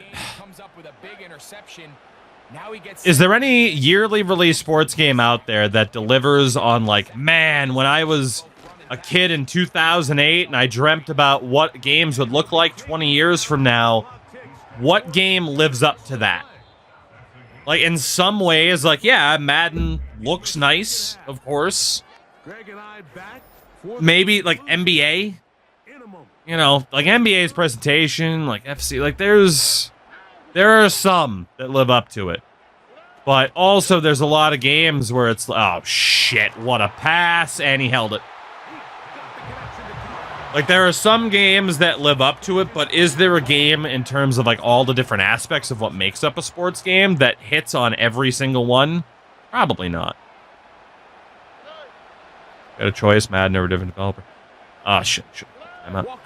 is there any yearly release sports game out there that delivers on, like, man, when I was a kid in 2008 and I dreamt about what games would look like 20 years from now, what game lives up to that? Like, in some ways, like, yeah, Madden looks nice, of course. Maybe, like, NBA. You know, like, NBA's presentation, like, FC, like, there are some that live up to it. But also, there's a lot of games where it's, oh, shit, what a pass, and he held it. Like, there are some games that live up to it, but is there a game in terms of, like, all the different aspects of what makes up a sports game that hits on every single one? Probably not. Got a choice, Madden or a different developer. Oh, shit.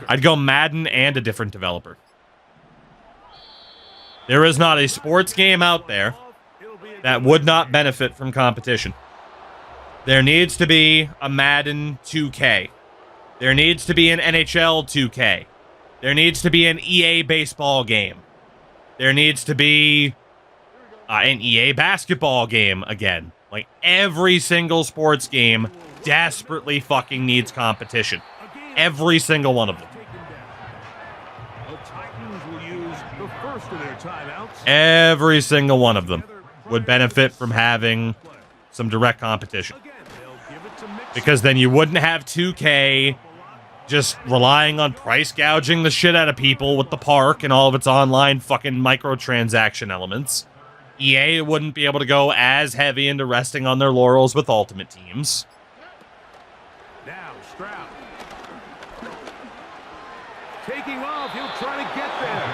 I'd go Madden and a different developer. There is not a sports game out there that would not benefit from competition. There needs to be a Madden 2K. There needs to be an NHL 2K. There needs to be an EA baseball game. There needs to be an EA basketball game again. Like, every single sports game desperately fucking needs competition. Every single one of them. Every single one of them would benefit from having some direct competition. Because then you wouldn't have 2K just relying on price gouging the shit out of people with the park and all of its online fucking microtransaction elements. EA wouldn't be able to go as heavy into resting on their laurels with Ultimate Teams. Now Stroud. Taking off, he'll try to get there.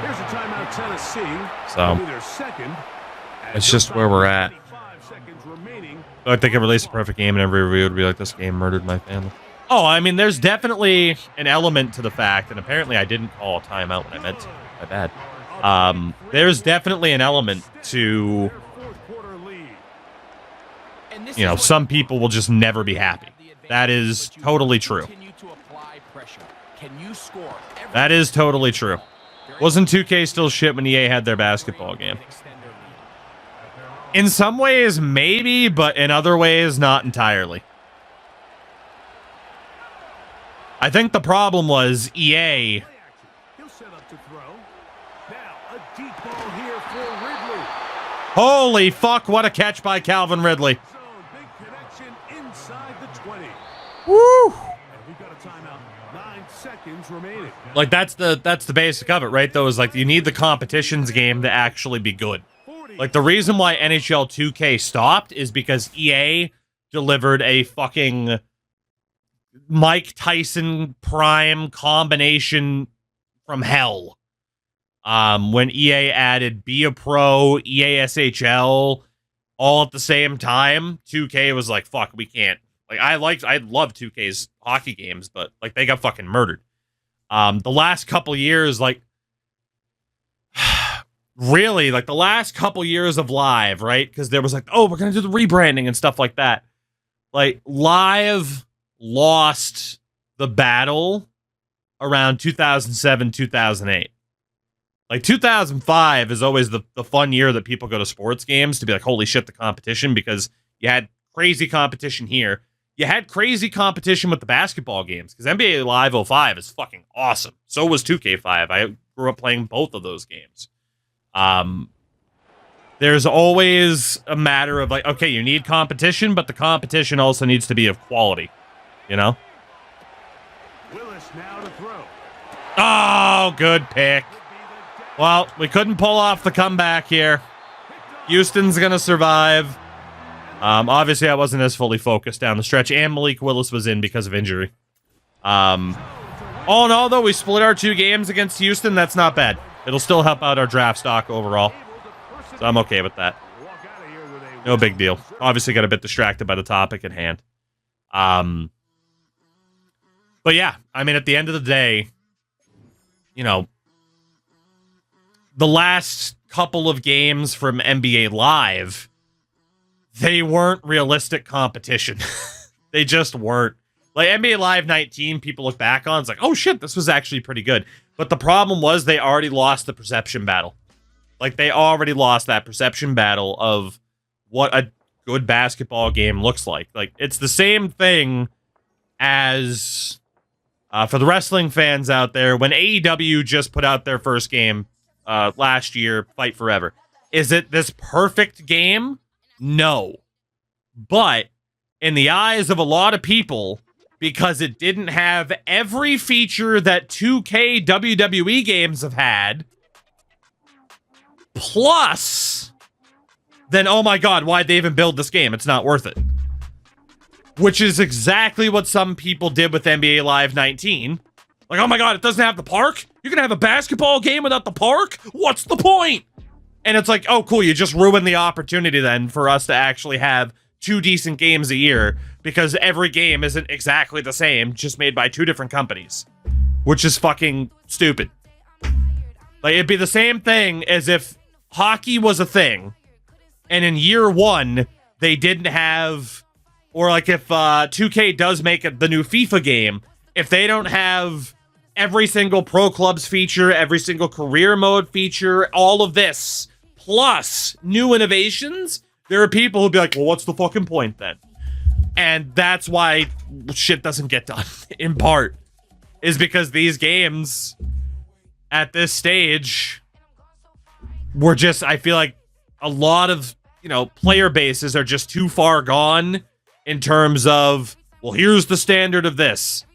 Here's a timeout, Tennessee. So, it's just where we're at. I think I released a perfect game and every review would be like, this game murdered my family. Oh, I mean, there's definitely an element to the fact, and apparently I didn't call a timeout when I meant to. My bad. There's definitely an element to, you know, some people will just never be happy. That is totally true. That is totally true. Wasn't 2K still shit when EA had their basketball game? In some ways, maybe, but in other ways, not entirely. I think the problem was EA. Holy fuck, what a catch by Calvin Ridley. Woo! Like, that's the basic of it, right? Though, is like, you need the competitions game to actually be good. Like, the reason why NHL 2K stopped is because EA delivered a fucking Mike Tyson prime combination from hell. When EA added Be a Pro, EA SHL, all at the same time, 2K was like, fuck, we can't. Like, I love 2K's hockey games, but, like, they got fucking murdered. The last couple years, like, really, like, the last couple years of Live, right? Because there was like, oh, we're going to do the rebranding and stuff like that. Like, Live lost the battle around 2007, 2008. Like, 2005 is always the fun year that people go to sports games to be like, holy shit, the competition, because you had crazy competition here. You had crazy competition with the basketball games, because NBA Live 05 is fucking awesome. So was 2K5. I grew up playing both of those games. There's always a matter of like, okay, you need competition, but the competition also needs to be of quality, you know? Willis now to throw. Oh, good pick. Well, we couldn't pull off the comeback here. Houston's gonna survive. Obviously I wasn't as fully focused down the stretch, and Malik Willis was in because of injury. All in all, though, we split our 2 games against Houston. That's not bad. It'll still help out our draft stock overall. So I'm okay with that. No big deal. Obviously got a bit distracted by the topic at hand. But yeah, I mean, at the end of the day, you know, the last couple of games from NBA Live, they weren't realistic competition. They just weren't. Like, NBA Live 19, people look back on, it's like, oh shit, this was actually pretty good. But the problem was they already lost the perception battle. Like, they already lost that perception battle of what a good basketball game looks like. Like, it's the same thing as, for the wrestling fans out there, when AEW just put out their first game last year, Fight Forever. Is it this perfect game? No. But in the eyes of a lot of people, because it didn't have every feature that 2K WWE games have had, plus, then oh my god, why'd they even build this game? It's not worth it. Which is exactly what some people did with NBA Live 19. Like, oh my god, it doesn't have the park? You're gonna have a basketball game without the park? What's the point? And it's like, oh cool, you just ruined the opportunity then for us to actually have 2 decent games a year, because every game isn't exactly the same, just made by 2 different companies. Which is fucking stupid. Like, it'd be the same thing as if hockey was a thing, and in year 1, they didn't have, or like if 2K does make the new FIFA game, if they don't have every single Pro Clubs feature, every single career mode feature, all of this, plus new innovations, there are people who'll be like, well, what's the fucking point then? And that's why shit doesn't get done, in part, is because these games at this stage were just, I feel like a lot of, you know, player bases are just too far gone in terms of, well, here's the standard of this.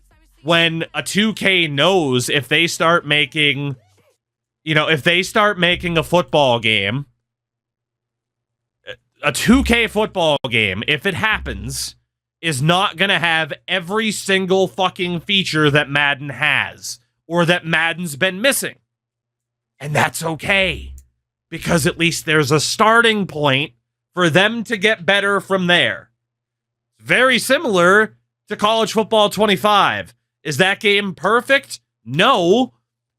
When a 2K knows if they start making, you know, if they start making a football game, a 2K football game, if it happens, is not going to have every single fucking feature that Madden has, or that Madden's been missing. And that's okay, because at least there's a starting point for them to get better from there. Very similar to College Football 25. Is that game perfect? No,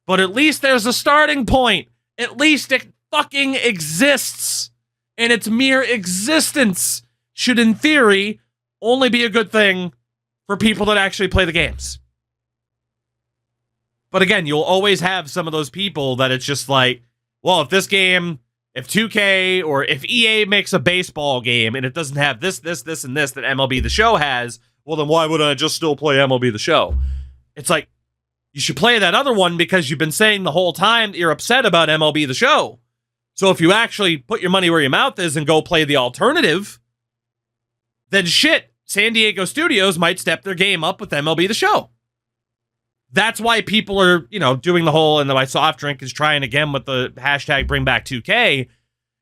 but at least there's a starting point. At least it fucking exists. And its mere existence should, in theory, only be a good thing for people that actually play the games. But again, you'll always have some of those people that it's just like, well, if this game, if 2K or if EA makes a baseball game and it doesn't have this, and this that MLB The Show has, well, then why would I just still play MLB The Show? It's like, you should play that other one because you've been saying the whole time that you're upset about MLB The Show. So if you actually put your money where your mouth is and go play the alternative, then shit, San Diego Studios might step their game up with MLB The Show. That's why people are, you know, doing the whole, and why Soft Drink is trying again with the hashtag bring back 2K,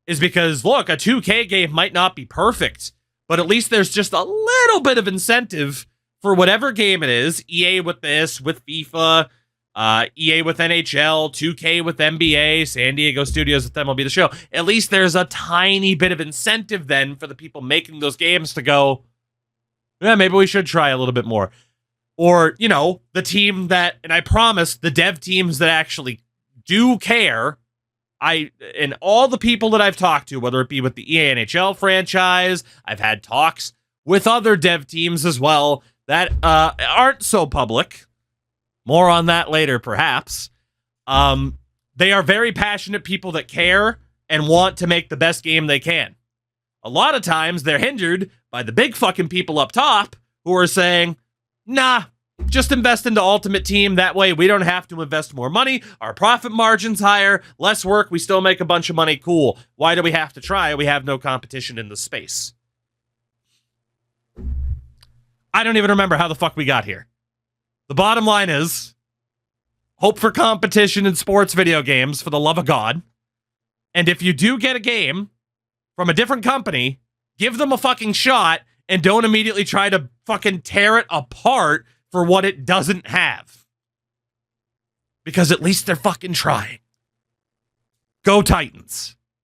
is because, look, a 2K game might not be perfect, but at least there's just a little bit of incentive for whatever game it is. EA with this, with FIFA, EA with NHL, 2K with NBA, San Diego Studios with MLB The Show. At least there's a tiny bit of incentive then for the people making those games to go, yeah, maybe we should try a little bit more. Or, you know, the team that, and I promise, the dev teams that actually do care, and all the people that I've talked to, whether it be with the EA NHL franchise, I've had talks with other dev teams as well that aren't so public. More on that later, perhaps. They are very passionate people that care and want to make the best game they can. A lot of times, they're hindered by the big fucking people up top who are saying, nah, just invest into Ultimate Team. That way, we don't have to invest more money. Our profit margin's higher. Less work. We still make a bunch of money. Cool. Why do we have to try? We have no competition in the space. I don't even remember how the fuck we got here. The bottom line is, hope for competition in sports video games, for the love of God. And if you do get a game from a different company, give them a fucking shot and don't immediately try to fucking tear it apart for what it doesn't have. Because at least they're fucking trying. Go Titans.